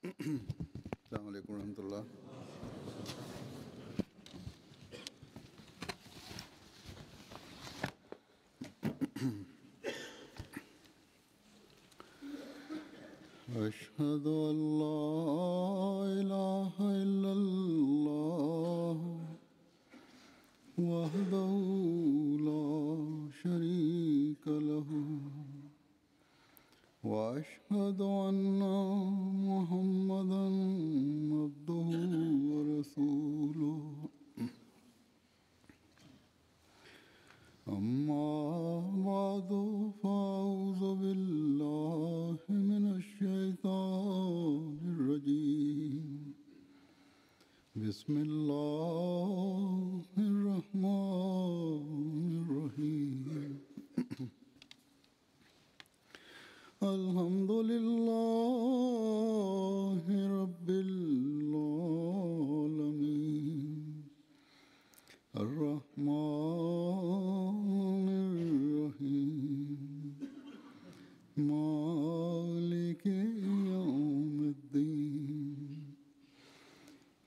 السلام عليكم ورحمة الله. أشهد أن لا إله إلا الله وحده لا شريك له وأشهد أن محمدا عبده ورسوله أما بعد فأعوذ بالله من الشيطان الرجيم بسم الله الرحمن الرحيم الحمد لله رب العالمين الرحمن الرحيم مالك يوم الدين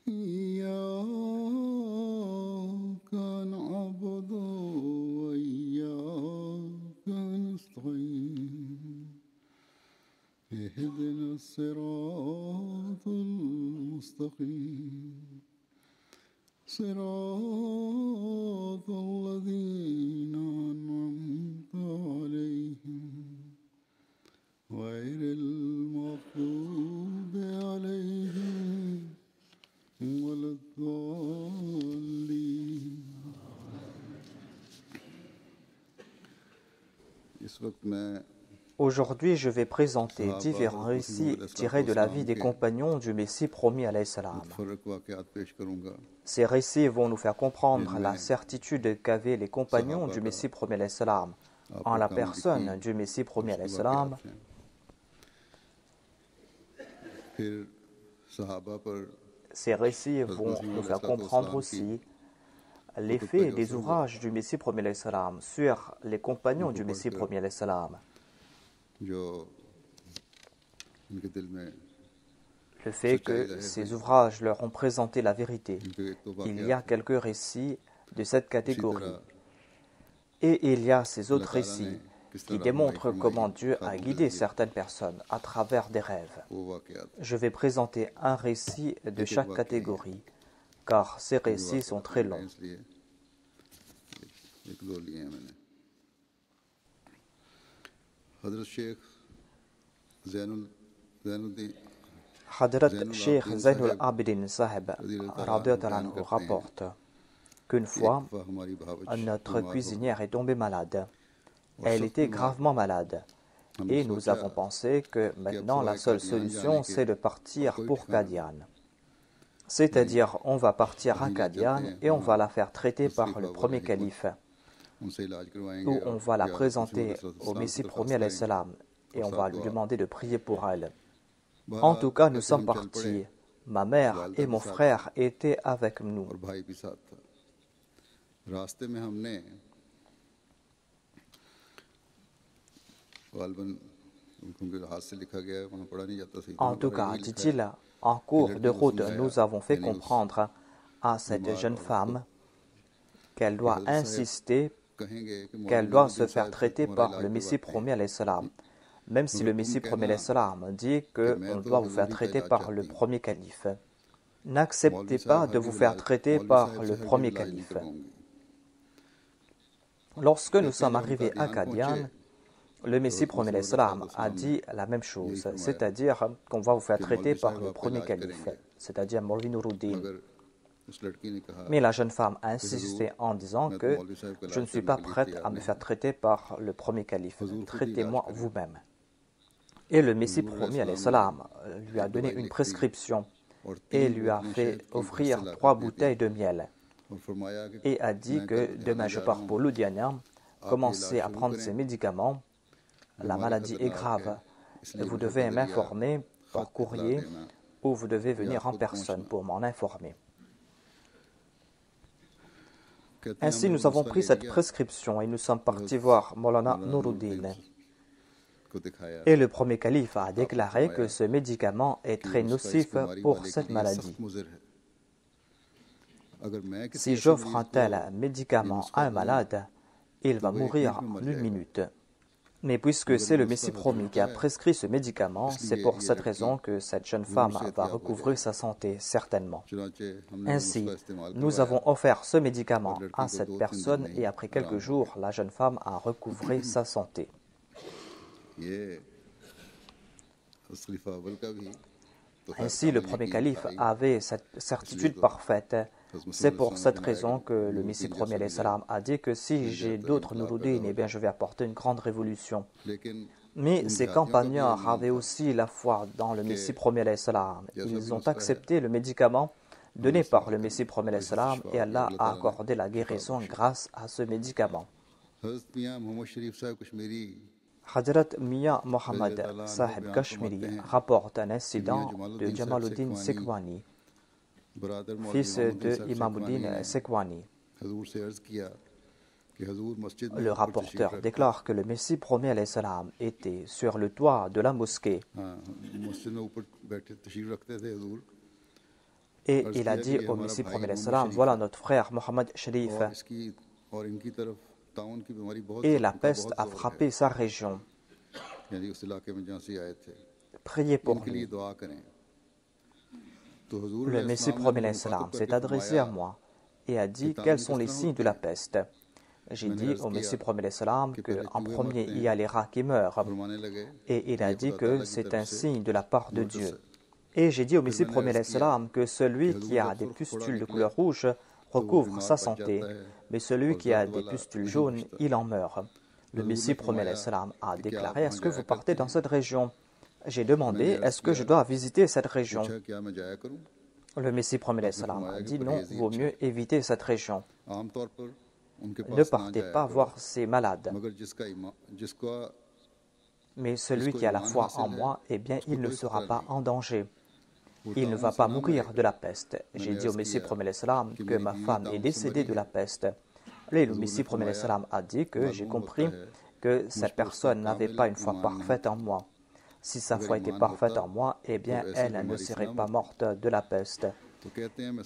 إياك نعبد وإياك نستعين اهدنا الصراط المستقيم صراط الذين أنعمت عليهم غير المغضوب عليهم ولا الضالين. इस वक्त मैं Aujourd'hui, je vais présenter différents récits tirés de la vie des compagnons du Messie promis alayhi salam. Ces récits vont nous faire comprendre la certitude qu'avaient les compagnons du Messie promis alayhi salam en la personne du Messie promis alayhi salam. Ces récits vont nous faire comprendre aussi l'effet des ouvrages du Messie promis alayhi salam sur les compagnons du Messie promis alayhi salam. Le fait que ces ouvrages leur ont présenté la vérité. Il y a quelques récits de cette catégorie. Et il y a ces autres récits qui démontrent comment Dieu a guidé certaines personnes à travers des rêves. Je vais présenter un récit de chaque catégorie, car ces récits sont très longs. Hadrat Sheikh Zainul Abidin Sahib rapporte qu'une fois, notre cuisinière est tombée malade. Elle était gravement malade. Et nous avons pensé que maintenant la seule solution c'est de partir pour Qadian. C'est-à-dire on va partir à Qadian et on va la faire traiter par le premier calife. Où on va la présenter au Messie promis alayhi salam et on va lui demander de prier pour elle. En tout cas, nous sommes partis. Ma mère et mon frère étaient avec nous. En tout cas, dit-il, en cours de route, nous avons fait comprendre à cette jeune femme qu'elle doit insister, qu'elle doit se faire traiter par le Messie promis alayhi salam. Même si le Messie promis alayhi salam dit qu'on doit vous faire traiter par le premier calife. N'acceptez pas de vous faire traiter par le premier calife. Lorsque nous sommes arrivés à Qadian, le Messie promis alayhi salam a dit la même chose, c'est-à-dire qu'on va vous faire traiter par le premier calife, c'est-à-dire Maulvi Nuruddin. Mais la jeune femme a insisté en disant que je ne suis pas prête à me faire traiter par le premier calife, traitez-moi vous-même. Et le Messie promis alayhi salam lui a donné une prescription et lui a fait offrir 3 bouteilles de miel et a dit que demain je pars pour Ludhiana, commencez à prendre ces médicaments, la maladie est grave, vous devez m'informer par courrier ou vous devez venir en personne pour m'en informer. Ainsi, nous avons pris cette prescription et nous sommes partis voir Maulana Nuruddin. Et le premier calife a déclaré que ce médicament est très nocif pour cette maladie. Si j'offre un tel médicament à un malade, il va mourir en 1 minute. Mais puisque c'est le Messie promis qui a prescrit ce médicament, c'est pour cette raison que cette jeune femme va recouvrer sa santé, certainement. Ainsi, nous avons offert ce médicament à cette personne et après quelques jours, la jeune femme a recouvré sa santé. Ainsi, le premier calife avait cette certitude parfaite. C'est pour cette raison que le Messie premier alayhi salam a dit que si j'ai d'autres Nuruddin, eh bien je vais apporter une grande révolution. Mais ces compagnons avaient aussi la foi dans le Messie premier alayhi salam. Ils ont accepté le médicament donné par le Messie premier alayhi salam et Allah a accordé la guérison grâce à ce médicament. Hadrat Mian Mohammad Sahib Kashmiri rapporte un incident de Jamaluddin Sekwani, fils de Imamuddin Sekwani. Le rapporteur déclare que le Messie premier alayhi salam était sur le toit de la mosquée et il a dit au Messie premier alayhi salam, voilà notre frère Mohammed Sharif et la peste a frappé sa région. Priez pour lui. Le Messie premier alayhi salam s'est adressé à moi et a dit quels sont les signes de la peste. J'ai dit au Messie premier alayhi salam qu'en premier il y a les rats qui meurent et il a dit que c'est un signe de la part de Dieu. Et j'ai dit au Messie premier alayhi salam que celui qui a des pustules de couleur rouge recouvre sa santé, mais celui qui a des pustules jaunes, il en meurt. Le Messie premier alayhi salam a déclaré, est-ce que vous partez dans cette région? J'ai demandé, est-ce que je dois visiter cette région? Le Messie premier alayhi salam a dit, non, vaut mieux éviter cette région. Ne partez pas voir ces malades. Mais celui qui a la foi en moi, eh bien, il ne sera pas en danger. Il ne va pas mourir de la peste. J'ai dit au Messie premier alayhi salam que ma femme est décédée de la peste. Et le Messie premier alayhi salam a dit que j'ai compris que cette personne n'avait pas une foi parfaite en moi. Si sa foi était parfaite en moi, eh bien, elle ne serait pas morte de la peste.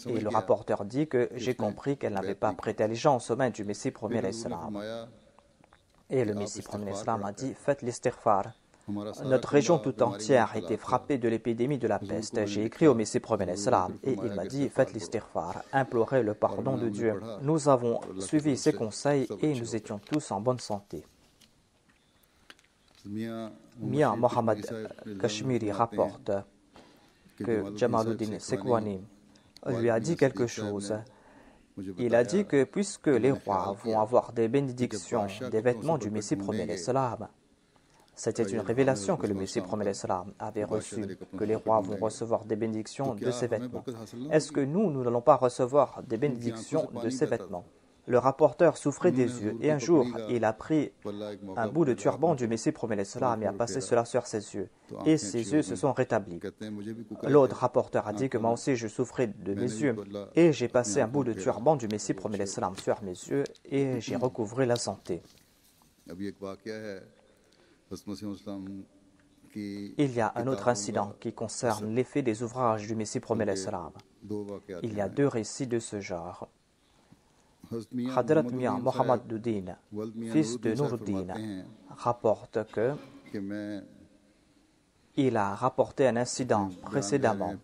Et le rapporteur dit que j'ai compris qu'elle n'avait pas prêté allégeance aux mains du Messie premier alayhi salam. Et le Messie premier alayhi salam a dit, faites l'istighfar. Notre région tout entière était frappée de l'épidémie de la peste. J'ai écrit au Messie premier alayhi salam et il m'a dit, faites l'istighfar, implorez le pardon de Dieu. Nous avons suivi ses conseils et nous étions tous en bonne santé. Mian Mohammad Kashmiri rapporte que Jamaluddin Sekwani lui a dit quelque chose. Il a dit que puisque les rois vont avoir des bénédictions des vêtements du Messie premier alayhi salam, c'était une révélation que le Messie premier alayhi salam avait reçue, que les rois vont recevoir des bénédictions de ces vêtements. Est-ce que nous n'allons pas recevoir des bénédictions de ces vêtements? Le rapporteur souffrait des yeux et un jour, il a pris un bout de turban du Messie premier alayhi salam et a passé cela sur ses yeux. Et ses yeux se sont rétablis. L'autre rapporteur a dit que moi aussi je souffrais de mes yeux et j'ai passé un bout de turban du Messie premier alayhi salam sur mes yeux et j'ai recouvré la santé. Il y a un autre incident qui concerne l'effet des ouvrages du Messie premier alayhi salam. Il y a 2 récits de ce genre. Hadrat Mian Mohammad Duddin, fils de Nuruddin, rapporte que il a rapporté un incident précédemment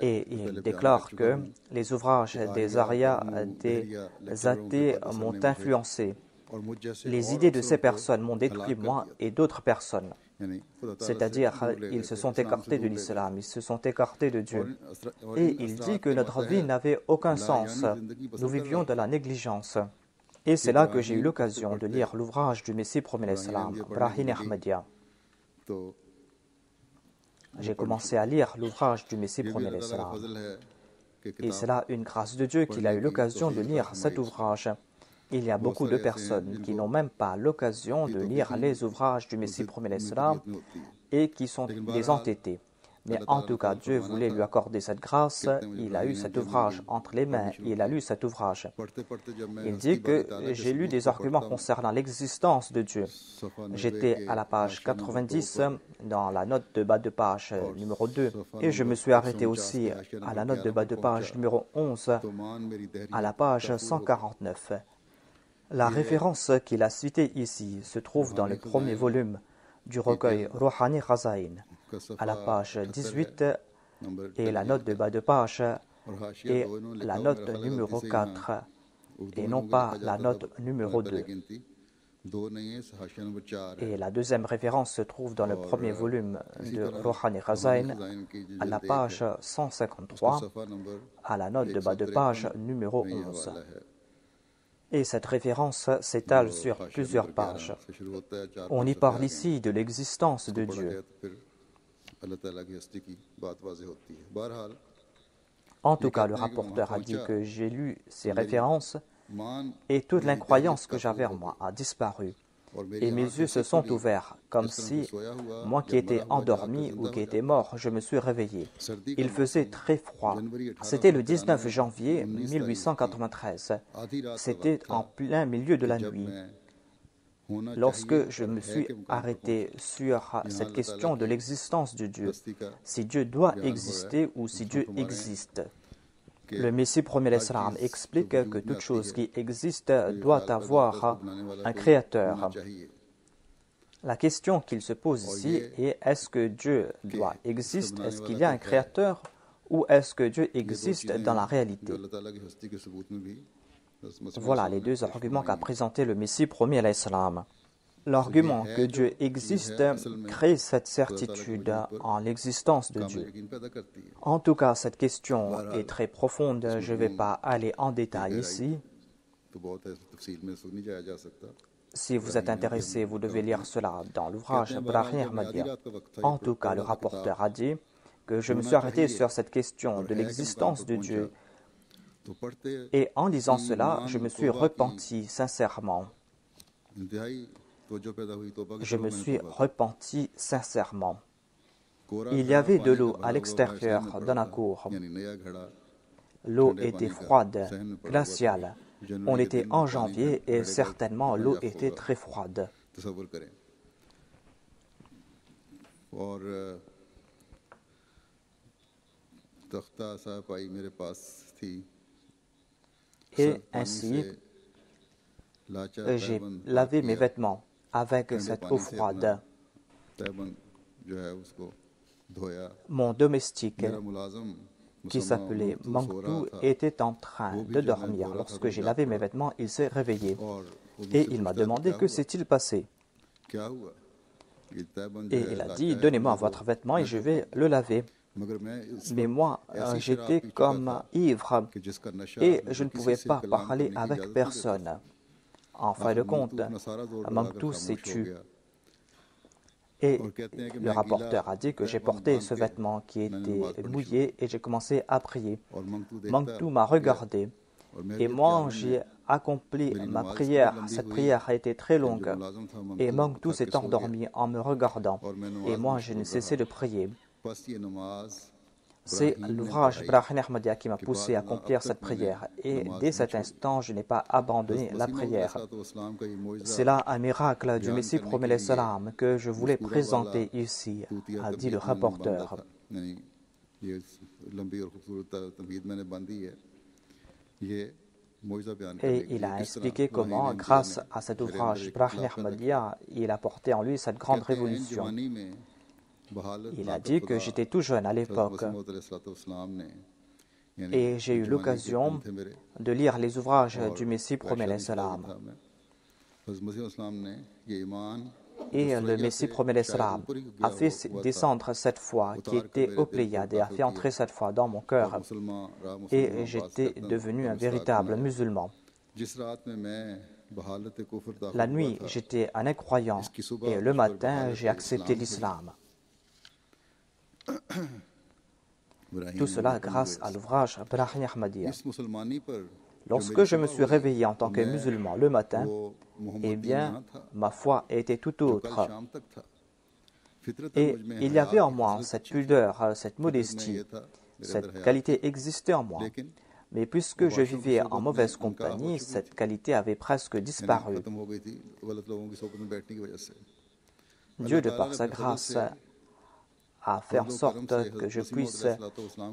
et il déclare que les ouvrages des Arias des athées m'ont influencé. Les idées de ces personnes m'ont détruit moi et d'autres personnes. C'est-à-dire, ils se sont écartés de l'islam, ils se sont écartés de Dieu. Et il dit que notre vie n'avait aucun sens. Nous vivions de la négligence. Et c'est là que j'ai eu l'occasion de lire l'ouvrage du Messie premier alayhi salam, Brahim Ahmadiyya. J'ai commencé à lire l'ouvrage du Messie premier alayhi salam. Et c'est là une grâce de Dieu qu'il a eu l'occasion de lire cet ouvrage. Il y a beaucoup de personnes qui n'ont même pas l'occasion de lire les ouvrages du Messie premier alayhi salam et qui sont des entêtés. Mais en tout cas, Dieu voulait lui accorder cette grâce. Il a eu cet ouvrage entre les mains. Il a lu cet ouvrage. Il dit que j'ai lu des arguments concernant l'existence de Dieu. J'étais à la page 90 dans la note de bas de page numéro 2 et je me suis arrêté aussi à la note de bas de page numéro 11 à la page 149. La référence qu'il a citée ici se trouve dans le premier volume du recueil Rouhani Khazain, à la page 18 et la note de bas de page et la note numéro 4 et non pas la note numéro 2. Et la deuxième référence se trouve dans le premier volume de Rouhani Khazain, à la page 153, à la note de bas de page numéro 11. Et cette référence s'étale sur plusieurs pages. On y parle ici de l'existence de Dieu. En tout cas, le rapporteur a dit que j'ai lu ces références et toute l'incroyance que j'avais en moi a disparu. Et mes yeux se sont ouverts, comme si, moi qui étais endormi ou qui étais mort, je me suis réveillé. Il faisait très froid. C'était le 19 janvier 1893. C'était en plein milieu de la nuit. Lorsque je me suis arrêté sur cette question de l'existence de Dieu, si Dieu doit exister ou si Dieu existe. Le Messie premier l'Islam explique que toute chose qui existe doit avoir un créateur. La question qu'il se pose ici est est-ce que Dieu doit exister, est-ce qu'il y a un créateur ou est-ce que Dieu existe dans la réalité? Voilà les deux arguments qu'a présenté le Messie premier l'Islam. L'argument que Dieu existe crée cette certitude en l'existence de Dieu. En tout cas, cette question est très profonde. Je ne vais pas aller en détail ici. Si vous êtes intéressé, vous devez lire cela dans l'ouvrage Brahim Ahmadiyya. En tout cas, le rapporteur a dit que je me suis arrêté sur cette question de l'existence de Dieu. Et en lisant cela, je me suis repenti sincèrement. Je me suis repenti sincèrement. Il y avait de l'eau à l'extérieur de la cour. L'eau était froide, glaciale. On était en janvier et certainement l'eau était très froide. Et ainsi, j'ai lavé mes vêtements avec cette eau froide. Mon domestique, qui s'appelait Mangtou, était en train de dormir. Lorsque j'ai lavé mes vêtements, il s'est réveillé et il m'a demandé que s'est-il passé. Et il a dit, donnez-moi votre vêtement et je vais le laver. Mais moi, j'étais comme ivre et je ne pouvais pas parler avec personne. En fin de compte, Mangtou s'est tu. Et le rapporteur a dit que j'ai porté ce vêtement qui était mouillé et j'ai commencé à prier. Mangtou m'a regardé et moi j'ai accompli ma prière. Cette prière a été très longue et Mangtou s'est endormi en me regardant et moi je n'ai cessé de prier. C'est l'ouvrage Brahim Ahmadiyya qui m'a poussé à accomplir cette prière. Et dès cet instant, je n'ai pas abandonné la prière. C'est là un miracle du Messie premier l'Islam que je voulais présenter ici, a dit le rapporteur. Et il a expliqué comment, grâce à cet ouvrage Brahim Ahmadiyya, il a porté en lui cette grande révolution. Il a dit que j'étais tout jeune à l'époque et j'ai eu l'occasion de lire les ouvrages du Messie premier l'Islam. Et le Messie premier l'Islam a fait descendre cette foi qui était au Pléiade et a fait entrer cette foi dans mon cœur. Et j'étais devenu un véritable musulman. La nuit, j'étais un incroyant et le matin, j'ai accepté l'islam. Tout cela grâce à l'ouvrage Brahim Ahmadiyya. Lorsque je me suis réveillé en tant que musulman le matin, eh bien, ma foi était tout autre. Et il y avait en moi cette pudeur, cette modestie, cette qualité existait en moi. Mais puisque je vivais en mauvaise compagnie, cette qualité avait presque disparu. Dieu, de par sa grâce, a fait en sorte que je puisse,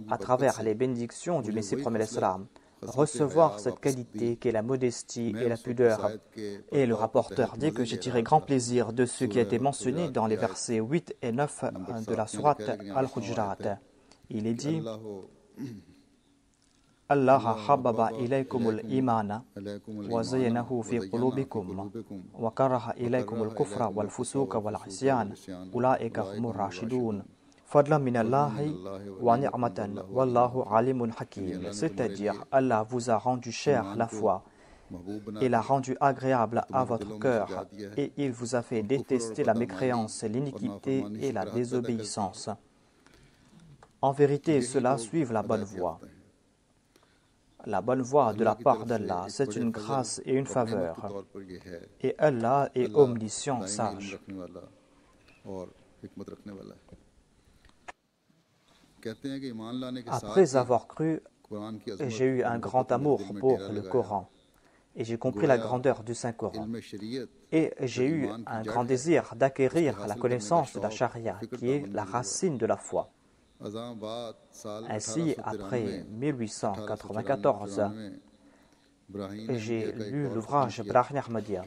à travers les bénédictions du Messie premier l'Islam, recevoir cette qualité qui est la modestie et la pudeur. Et le rapporteur dit que j'ai tiré grand plaisir de ce qui a été mentionné dans les versets 8 et 9 de la sourate Al-Hujurat. Il est dit Allah hababa ilaykumul imana wa zayyanahu fi qulubikum wa karaha ilaykumul kufra wal fusuqa wal isyan ulaika humur rashidun fadlan min Allahi wa ni'matan wallahu alimun hakim. C'est-à-dire Allah vous a rendu cher la foi et l'a rendu agréable à votre cœur et il vous a fait détester la mécréance, l'iniquité et la désobéissance. En vérité, ceux-là suivent la bonne voie. La bonne voie de la part d'Allah, c'est une grâce et une faveur. Et Allah est omniscient, sage. Après avoir cru, j'ai eu un grand amour pour le Coran. Et j'ai compris la grandeur du Saint-Coran. Et j'ai eu un grand désir d'acquérir la connaissance de la charia, qui est la racine de la foi. Ainsi, après 1894, j'ai lu l'ouvrage Brahn Ahmadiyya.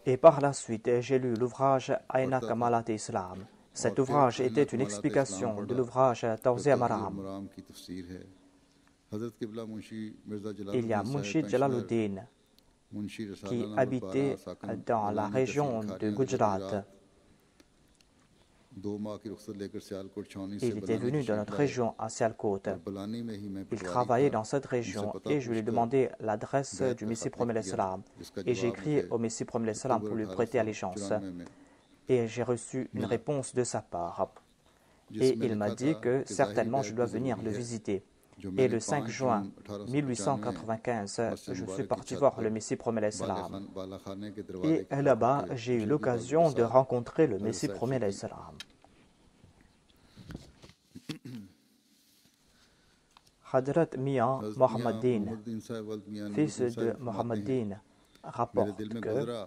Et par la suite, j'ai lu l'ouvrage Aina Kamalat Islam. Cet ouvrage était une explication de l'ouvrage Tawzi'a Maram. Il y a Munshi Jalaluddin qui habitait dans la région de Gujarat. Il était venu de notre région à Sialkot. Il travaillait dans cette région et je lui ai demandé l'adresse du Messie premier l'Islam. Et j'ai écrit au Messie premier l'Islam pour lui prêter allégeance. Et j'ai reçu une réponse de sa part. Et il m'a dit que certainement je dois venir le visiter. Et le 5 juin 1895, je suis parti voir le Messie premier l'Islam. Et là-bas, j'ai eu l'occasion de rencontrer le Messie premier l'Islam. Hadrat Mian Mohammeddin, fils de Mohammeddin, rapporte que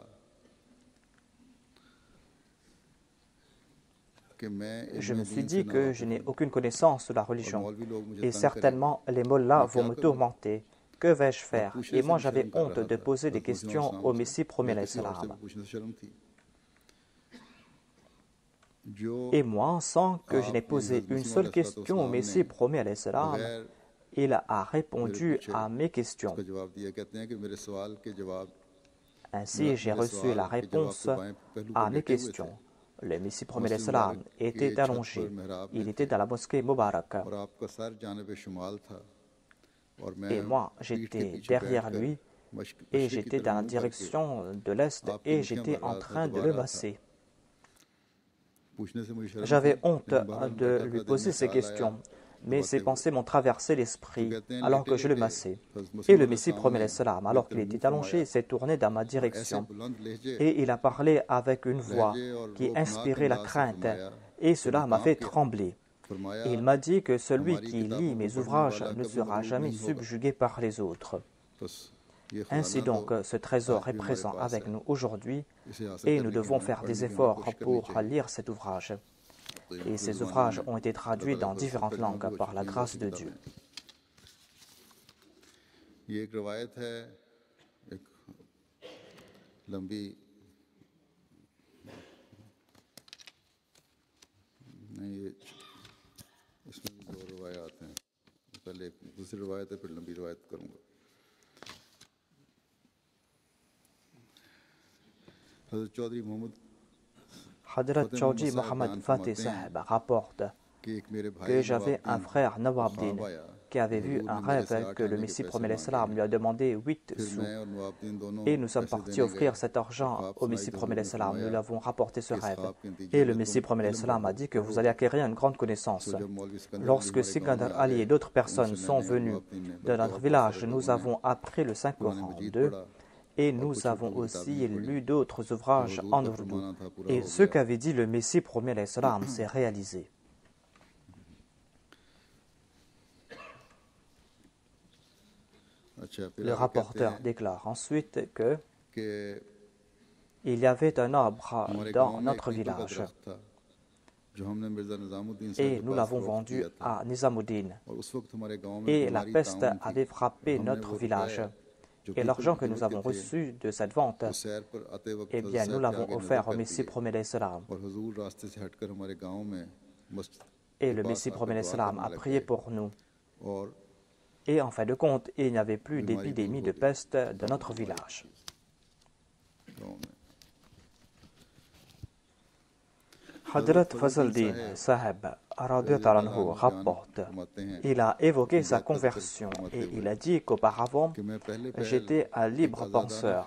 je me suis dit que je n'ai aucune connaissance de la religion et certainement les mollahs vont me tourmenter. Que vais-je faire? Et moi j'avais honte de poser des questions au Messie premier l'Islam. Et moi, sans que je n'ai posé une seule question au Messie premier l'Islam, il a répondu à mes questions. Ainsi, j'ai reçu la réponse à mes questions. Le Messie premier l'Islam était allongé. Il était dans la mosquée Mubarak. Et moi, j'étais derrière lui et j'étais dans la direction de l'Est et j'étais en train de le masser. J'avais honte de lui poser ces questions, mais ces pensées m'ont traversé l'esprit alors que je le massais. Et le Messie premier l'Islam, alors qu'il était allongé, s'est tourné dans ma direction. Et il a parlé avec une voix qui inspirait la crainte, et cela m'a fait trembler. Et il m'a dit que celui qui lit mes ouvrages ne sera jamais subjugué par les autres. Ainsi donc, ce trésor est présent avec nous aujourd'hui et nous devons faire des efforts pour lire cet ouvrage. Et ces ouvrages ont été traduits dans différentes langues par la grâce de Dieu. Hadrat Chaudhry Mohammad Fateh Sahib rapporte que j'avais un frère Nawabdin qui avait vu un rêve que le Messie premier l'Islam lui a demandé 8 sous. Et nous sommes partis offrir cet argent au Messie premier l'Islam. Nous l'avons rapporté ce rêve. Et le Messie premier l'Islam a dit que vous allez acquérir une grande connaissance. Lorsque Sikandar Ali et d'autres personnes sont venus de notre village, nous avons appris le Saint-Coran d'eux. Et nous avons aussi lu d'autres ouvrages en ourdou. Et ce qu'avait dit le Messie premier alayhi salam s'est réalisé. Le rapporteur déclare ensuite que il y avait un arbre dans notre village et nous l'avons vendu à Nizamuddin. Et la peste avait frappé notre village. Et l'argent que nous avons reçu de cette vente, eh bien, nous l'avons offert au Messie premier alayhi salam. Et le Messie premier alayhi salam a prié pour nous. Et en fin de compte, il n'y avait plus d'épidémie de peste dans notre village. Hadrat Fazaldin Sahib rapporte, il a évoqué sa conversion et il a dit qu'auparavant, j'étais un libre penseur.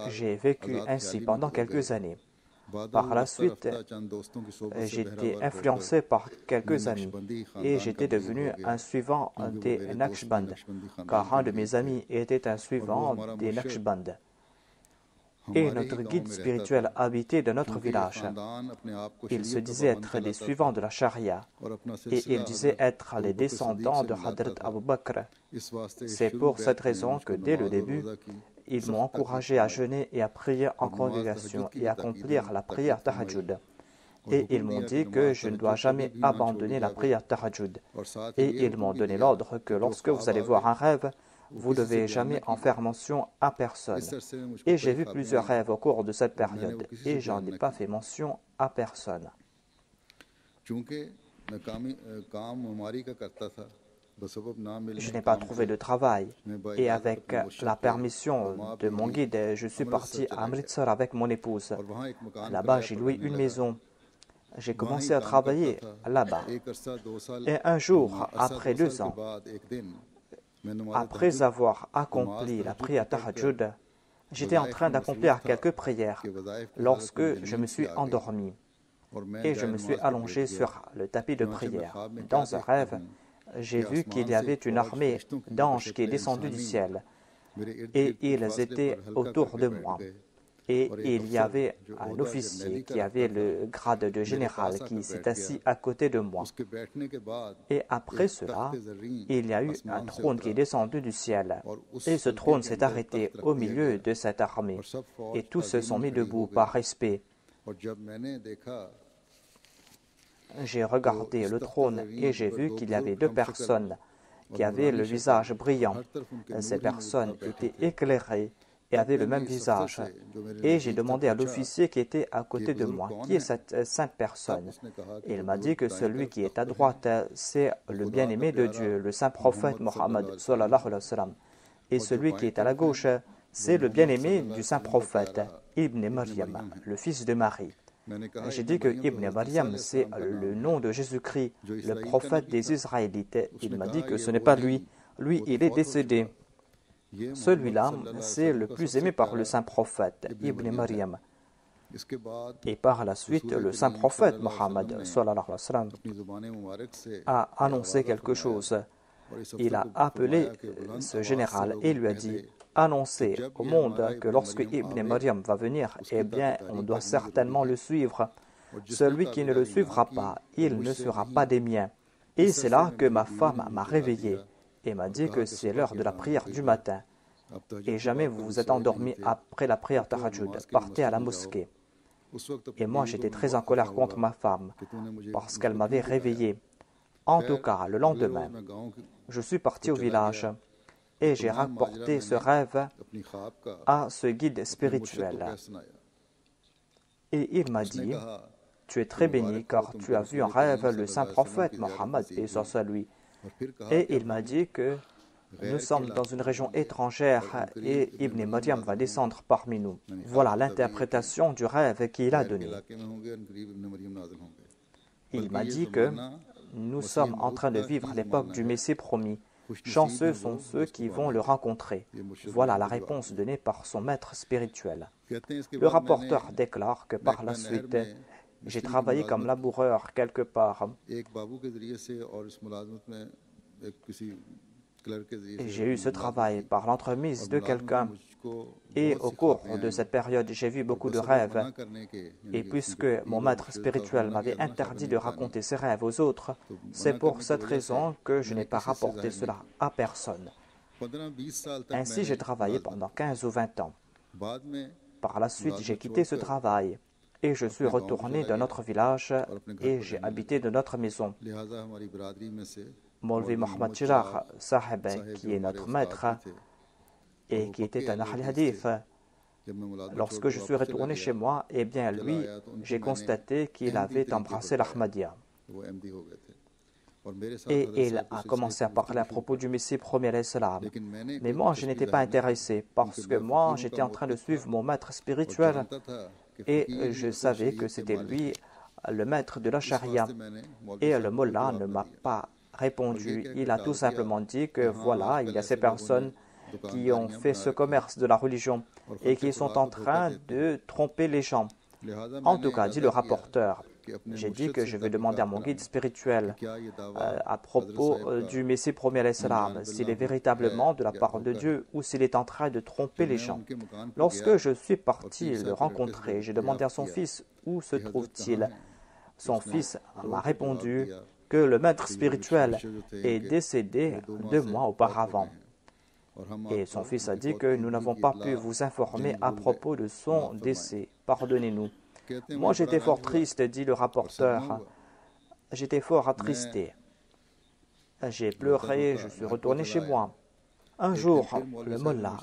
J'ai vécu ainsi pendant quelques années. Par la suite, j'étais influencé par quelques amis et j'étais devenu un suivant des Naqshband, car un de mes amis était un suivant des Naqshband. Et notre guide spirituel habitait dans notre village. Il se disait être des suivants de la charia et il disait être les descendants de Hadrat Abu Bakr. C'est pour cette raison que dès le début, ils m'ont encouragé à jeûner et à prier en congrégation et à accomplir la prière Tahajjud. Et ils m'ont dit que je ne dois jamais abandonner la prière Tahajjud. Et ils m'ont donné l'ordre que lorsque vous allez voir un rêve, vous ne devez jamais en faire mention à personne. Et j'ai vu plusieurs rêves au cours de cette période et j'en ai pas fait mention à personne. Je n'ai pas trouvé de travail et avec la permission de mon guide, je suis parti à Amritsar avec mon épouse. Là-bas, j'ai loué une maison. J'ai commencé à travailler là-bas. Et un jour, après 2 ans, après avoir accompli la prière Tahajjud, j'étais en train d'accomplir quelques prières lorsque je me suis endormi et je me suis allongé sur le tapis de prière. Dans un rêve, j'ai vu qu'il y avait une armée d'anges qui est descendue du ciel et ils étaient autour de moi. Et il y avait un officier qui avait le grade de général qui s'est assis à côté de moi. Et après cela, il y a eu un trône qui est descendu du ciel. Et ce trône s'est arrêté au milieu de cette armée. Et tous se sont mis debout par respect. J'ai regardé le trône et j'ai vu qu'il y avait 2 personnes qui avaient le visage brillant. Ces personnes étaient éclairées et avaient le même visage. Et j'ai demandé à l'officier qui était à côté de moi, qui est cette sainte personne. Et il m'a dit que celui qui est à droite, c'est le bien-aimé de Dieu, le saint prophète Mohammed sallallahu alayhi wa sallam. Et celui qui est à la gauche, c'est le bien-aimé du saint prophète, Ibn Maryam, le fils de Marie. J'ai dit que Ibn Maryam, c'est le nom de Jésus-Christ, le prophète des Israélites. Il m'a dit que ce n'est pas lui. Lui, il est décédé. Celui-là, c'est le plus aimé par le saint prophète, Ibn Maryam. Et par la suite, le saint prophète Mohammed sallallahu alayhi wa sallam a annoncé quelque chose. Il a appelé ce général et lui a dit: annoncez au monde que lorsque Ibn Maryam va venir, eh bien, on doit certainement le suivre. Celui qui ne le suivra pas, il ne sera pas des miens. Et c'est là que ma femme m'a réveillé et m'a dit que c'est l'heure de la prière du matin. Et jamais vous vous êtes endormi après la prière Tahajjud. Partez à la mosquée. Et moi, j'étais très en colère contre ma femme parce qu'elle m'avait réveillé. En tout cas, le lendemain, je suis parti au village et j'ai rapporté ce rêve à ce guide spirituel. Et il m'a dit: tu es très béni car tu as vu en rêve le saint prophète Mohammed, paix soit lui. Et il m'a dit que nous sommes dans une région étrangère et Ibn Maryam va descendre parmi nous. Voilà l'interprétation du rêve qu'il a donné. Il m'a dit que nous sommes en train de vivre l'époque du Messie promis. Chanceux sont ceux qui vont le rencontrer. Voilà la réponse donnée par son maître spirituel. Le rapporteur déclare que par la suite, j'ai travaillé comme laboureur quelque part. j'ai eu ce travail par l'entremise de quelqu'un. Et au cours de cette période, j'ai vu beaucoup de rêves. Et puisque mon maître spirituel m'avait interdit de raconter ses rêves aux autres, c'est pour cette raison que je n'ai pas rapporté cela à personne. Ainsi, j'ai travaillé pendant 15 ou 20 ans. Par la suite, j'ai quitté ce travail et je suis retourné dans notre village et j'ai habité dans notre maison. Maulvi Mohammad Chiragh Sahib, qui est notre maître et qui était un Ahl Hadith, lorsque je suis retourné chez moi, eh bien lui, j'ai constaté qu'il avait embrassé l'Ahmadiyya. Et il a commencé à parler à propos du Messie premier alayhi salam. Mais moi, je n'étais pas intéressé parce que moi, j'étais en train de suivre mon maître spirituel et je savais que c'était lui le maître de la charia. Et le mullah ne m'a pas répondu. Il a tout simplement dit que voilà, il y a ces personnes qui ont fait ce commerce de la religion et qui sont en train de tromper les gens. En tout cas, dit le rapporteur, j'ai dit que je vais demander à mon guide spirituel à propos du Messie premier alayhi salam, s'il est véritablement de la part de Dieu ou s'il est en train de tromper les gens. Lorsque je suis parti le rencontrer, j'ai demandé à son fils où se trouve-t-il. Son fils m'a répondu que le maître spirituel est décédé 2 mois auparavant. Et son fils a dit que nous n'avons pas pu vous informer à propos de son décès. Pardonnez-nous. Moi, j'étais fort triste, dit le rapporteur. J'étais fort attristé. J'ai pleuré, je suis retourné chez moi. Un jour, le mullah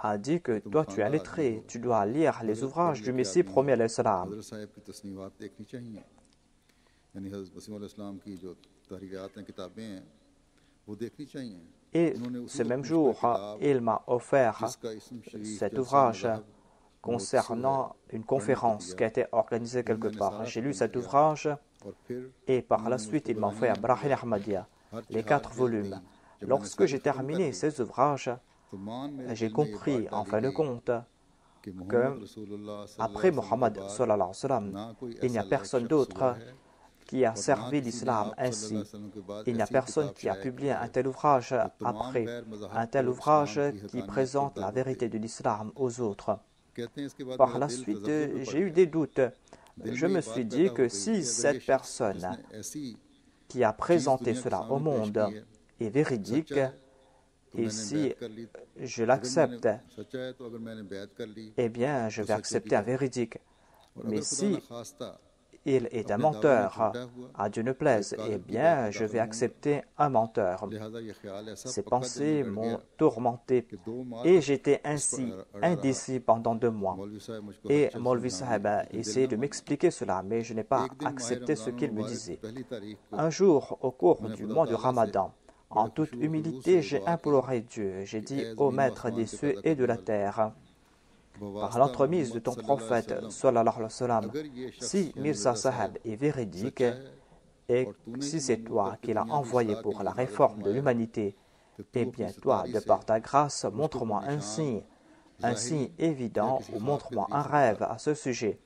a dit que toi, tu es un lettré, tu dois lire les ouvrages du Messie premier alayhi salam. Et ce même jour, il m'a offert cet ouvrage concernant une conférence qui a été organisée quelque part. J'ai lu cet ouvrage et par la suite, il m'a offert Barahin Ahmadiyya, les 4 volumes. Lorsque j'ai terminé ces ouvrages, j'ai compris en fin de compte que après Muhammad sallallahu alayhi wa sallam, il n'y a personne d'autre qui a servi l'islam ainsi. Il n'y a personne qui a publié un tel ouvrage après, un tel ouvrage qui présente la vérité de l'islam aux autres. Par la suite, j'ai eu des doutes. Je me suis dit que si cette personne qui a présenté cela au monde est véridique, et si je l'accepte, eh bien, je vais accepter un véridique. Mais si il est un menteur, à Dieu ne plaise, eh bien, je vais accepter un menteur. Ces pensées m'ont tourmenté et j'étais ainsi indécis pendant 2 mois. Et Maulvi Sahib a essayé de m'expliquer cela, mais je n'ai pas accepté ce qu'il me disait. Un jour, au cours du mois du Ramadan, en toute humilité, j'ai imploré Dieu. J'ai dit au Maître des cieux et de la terre, par l'entremise de ton prophète, sallallahu alayhi wa sallam, si Mirza Sahib est véridique et si c'est toi qui l'as envoyé pour la réforme de l'humanité, eh bien toi, de par ta grâce, montre-moi un signe évident ou montre-moi un rêve à ce sujet.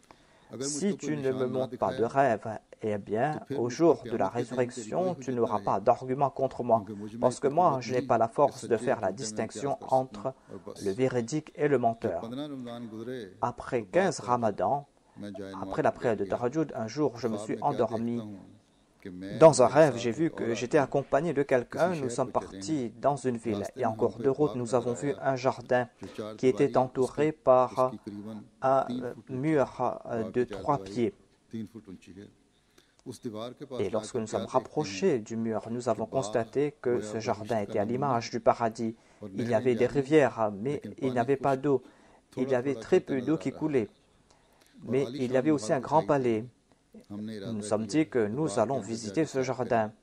Si tu ne me montres pas de rêve, eh bien, au jour de la résurrection, tu n'auras pas d'argument contre moi, parce que moi, je n'ai pas la force de faire la distinction entre le véridique et le menteur. Après 15 ramadans, après la prière de Tahajjud, un jour, je me suis endormi. Dans un rêve, j'ai vu que j'étais accompagné de quelqu'un. Nous sommes partis dans une ville et en cours de route, nous avons vu un jardin qui était entouré par un mur de 3 pieds. Et lorsque nous sommes rapprochés du mur, nous avons constaté que ce jardin était à l'image du paradis. Il y avait des rivières, mais il n'y avait pas d'eau. Il y avait très peu d'eau qui coulait. Mais il y avait aussi un grand palais. Nous nous sommes dit que nous allons visiter ce jardin.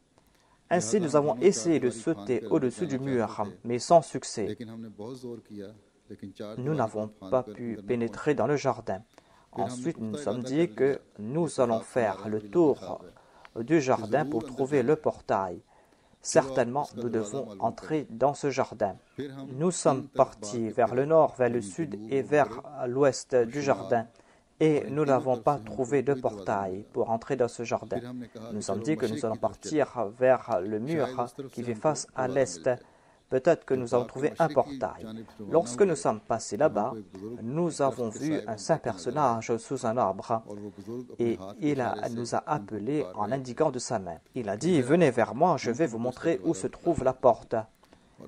Ainsi, nous avons essayé de sauter au-dessus du mur, mais sans succès. Nous n'avons pas pu pénétrer dans le jardin. Ensuite, nous nous sommes dit que nous allons faire le tour du jardin pour trouver le portail. Certainement, nous devons entrer dans ce jardin. Nous sommes partis vers le nord, vers le sud et vers l'ouest du jardin. Et nous n'avons pas trouvé de portail pour entrer dans ce jardin. Nous sommes dit que nous allons partir vers le mur qui fait face à l'est. Peut-être que nous avons trouvé un portail. Lorsque nous sommes passés là-bas, nous avons vu un saint personnage sous un arbre et nous a appelés en indiquant de sa main. Il a dit, venez vers moi, je vais vous montrer où se trouve la porte.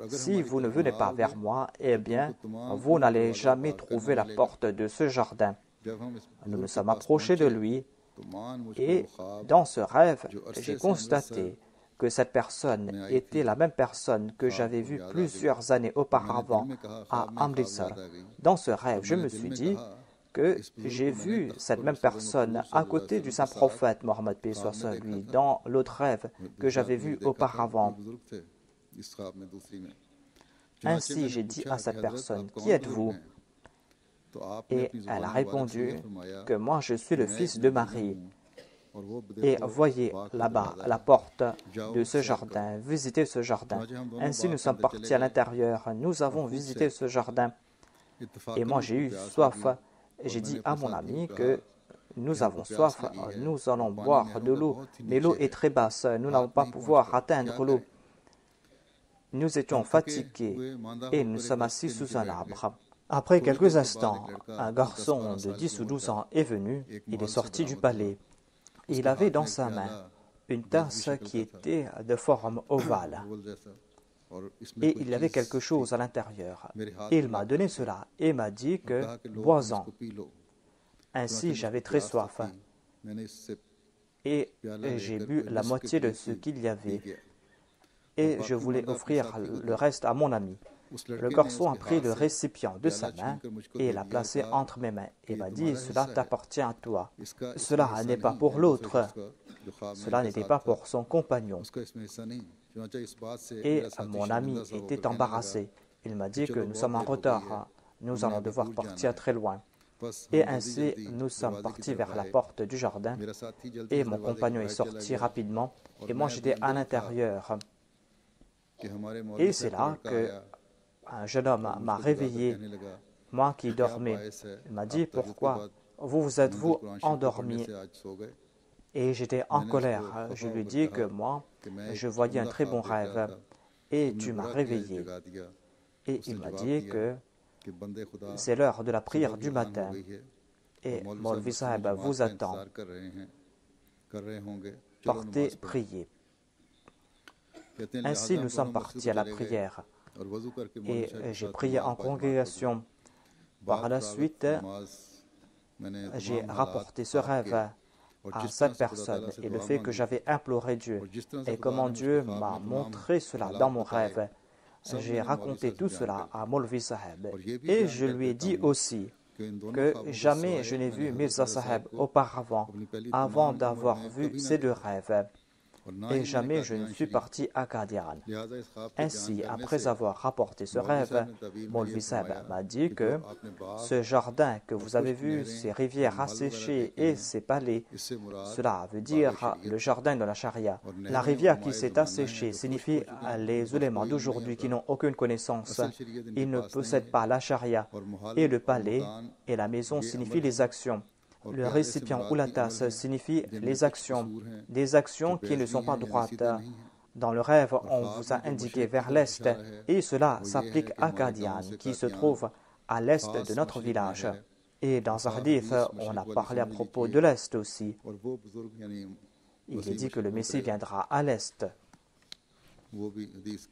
Si vous ne venez pas vers moi, eh bien, vous n'allez jamais trouver la porte de ce jardin. Nous nous sommes approchés de lui et dans ce rêve, j'ai constaté que cette personne était la même personne que j'avais vue plusieurs années auparavant à Amritsar. Dans ce rêve, je me suis dit que j'ai vu cette même personne à côté du saint prophète Mohammed paix soit sur lui dans l'autre rêve que j'avais vu auparavant. Ainsi, j'ai dit à cette personne, « Qui êtes-vous » Et elle a répondu que moi, je suis le fils de Marie. Et voyez là-bas la porte de ce jardin, visitez ce jardin. Ainsi, nous sommes partis à l'intérieur, nous avons visité ce jardin. Et moi, j'ai eu soif. J'ai dit à mon ami que nous avons soif, nous allons boire de l'eau, mais l'eau est très basse, nous n'allons pas pouvoir atteindre l'eau. Nous étions fatigués et nous sommes assis sous un arbre. Après quelques instants, un garçon de 10 ou 12 ans est venu, il est sorti du palais. Il avait dans sa main une tasse qui était de forme ovale. Et il y avait quelque chose à l'intérieur. Il m'a donné cela et m'a dit que « bois-en ». Ainsi, j'avais très soif. Et j'ai bu la moitié de ce qu'il y avait. Et je voulais offrir le reste à mon ami. Le garçon a pris le récipient de sa main et l'a placé entre mes mains et m'a dit « Cela t'appartient à toi. Cela n'est pas pour l'autre. Cela n'était pas pour son compagnon. » Et mon ami était embarrassé. Il m'a dit que nous sommes en retard. Nous allons devoir partir très loin. Et ainsi, nous sommes partis vers la porte du jardin et mon compagnon est sorti rapidement et moi j'étais à l'intérieur. Et c'est là qu'un jeune homme m'a réveillé, moi qui dormais. Il m'a dit, pourquoi vous êtes-vous endormi? Et j'étais en colère. Je lui ai dit que moi, je voyais un très bon rêve et tu m'as réveillé. Et il m'a dit que c'est l'heure de la prière du matin et Maulvi Sahib vous attend. Partez prier. Ainsi, nous sommes partis à la prière et j'ai prié en congrégation. Par la suite, j'ai rapporté ce rêve à cette personne et le fait que j'avais imploré Dieu et comment Dieu m'a montré cela dans mon rêve. J'ai raconté tout cela à Maulvi Sahib et je lui ai dit aussi que jamais je n'ai vu Mirza Sahib auparavant avant d'avoir vu ces deux rêves. Et jamais je ne suis parti à Qadian. Ainsi, après avoir rapporté ce rêve, Maulvi Sahib m'a dit que ce jardin que vous avez vu, ces rivières asséchées et ces palais, cela veut dire le jardin de la charia. La rivière qui s'est asséchée signifie les ulémas d'aujourd'hui qui n'ont aucune connaissance. Ils ne possèdent pas la charia. Et le palais et la maison signifient les actions. Le récipient ou la tasse signifie les actions, des actions qui ne sont pas droites. Dans le rêve, on vous a indiqué vers l'est et cela s'applique à Qadian qui se trouve à l'est de notre village. Et dans un hadith, on a parlé à propos de l'est aussi. Il est dit que le Messie viendra à l'est.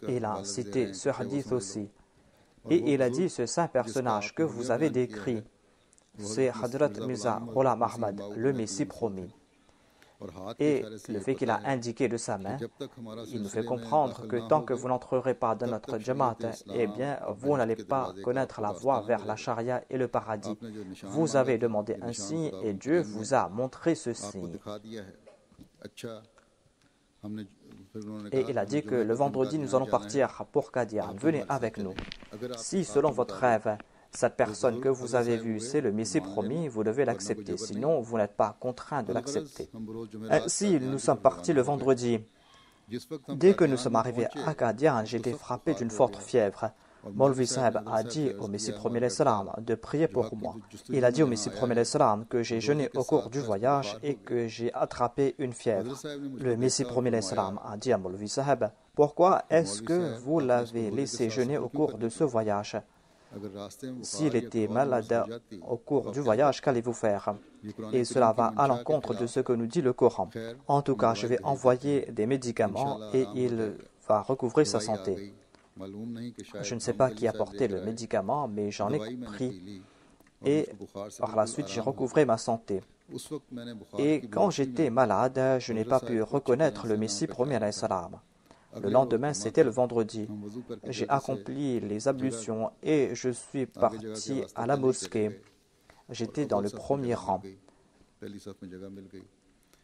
Il a cité ce hadith aussi. Et il a dit, ce saint personnage que vous avez décrit, c'est Hadrat Mirza Ghulam Ahmad, le Messie promis. Et le fait qu'il a indiqué de sa main, il nous fait comprendre que tant que vous n'entrerez pas dans notre Jamaat, eh bien, vous n'allez pas connaître la voie vers la charia et le paradis. Vous avez demandé un signe et Dieu vous a montré ce signe. Et il a dit que le vendredi, nous allons partir pour Qadian. Venez avec nous. Si, selon votre rêve, cette personne que vous avez vue, c'est le Messie promis, vous devez l'accepter. Sinon, vous n'êtes pas contraint de l'accepter. Ainsi, nous sommes partis le vendredi. Dès que nous sommes arrivés à Qadian, j'étais frappé d'une forte fièvre. Maulvi Sahib a dit au Messie premier salam de prier pour moi. Il a dit au Messie premier salam que j'ai jeûné au cours du voyage et que j'ai attrapé une fièvre. Le Messie premier salam a dit à Maulvi Sahib, pourquoi est-ce que vous l'avez laissé jeûner au cours de ce voyage? S'il était malade au cours du voyage, qu'allez-vous faire? Et cela va à l'encontre de ce que nous dit le Coran. En tout cas, je vais envoyer des médicaments et il va recouvrer sa santé. Je ne sais pas qui a porté le médicament, mais j'en ai pris et par la suite j'ai recouvré ma santé. Et quand j'étais malade, je n'ai pas pu reconnaître le Messie premier salam. Le lendemain, c'était le vendredi. J'ai accompli les ablutions et je suis parti à la mosquée. J'étais dans le premier rang.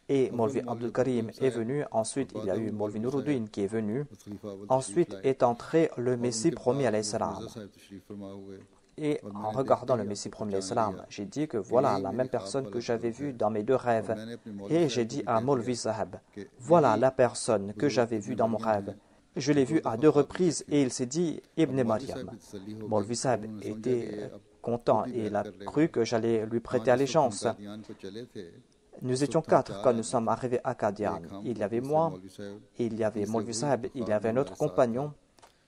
Et Maulvi Abdul Karim est venu, ensuite il y a eu Maulvi Nuruddin qui est venu, ensuite est entré le Messie premier salam. Et en regardant le Messie premier salam, j'ai dit que voilà la même personne que j'avais vue dans mes deux rêves. Et j'ai dit à Maulvi Sahib, voilà la personne que j'avais vue dans mon rêve. Je l'ai vu à 2 reprises et il s'est dit Ibn Maryam. Maulvi Sahib était content et il a cru que j'allais lui prêter allégeance. Nous étions 4 quand nous sommes arrivés à Qadian. Il y avait moi, il y avait Maulvi Sahib, il y avait un autre compagnon